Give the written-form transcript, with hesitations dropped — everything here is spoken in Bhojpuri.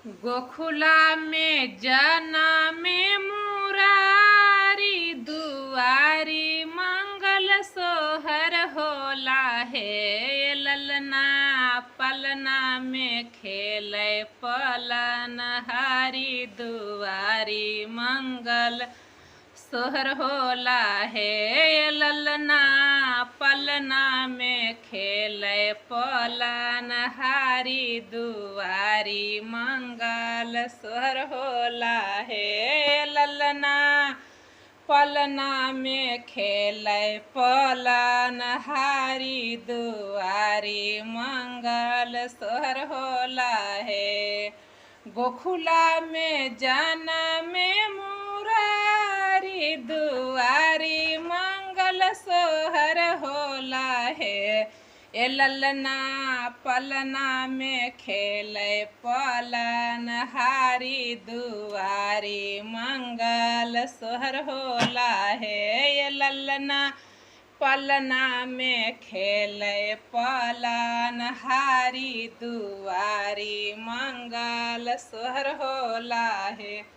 गोखुला में जनमे मुरारी, दुआरी मंगल सोहर होला हे। ललना पलना में खेले पलन हारी, दुआरी मंगल सोहर होला हे। ललना पलना में खेले पलन हारी, दुआरी मंगल सोहर होला हे। ललना पलना में खेले पलन हारी, दुआरी मंगल सोहर होला हे। गोखुला में जनमे मुरारी, दुआरी मंगल सोहर होला हे। ए ललना पलना में खेले पलन हारी, दुआरी मंगल सोहर होला हे। ए ललना पलना में खेले पलन हारी, दुआरी मंगल सोहर होला हे।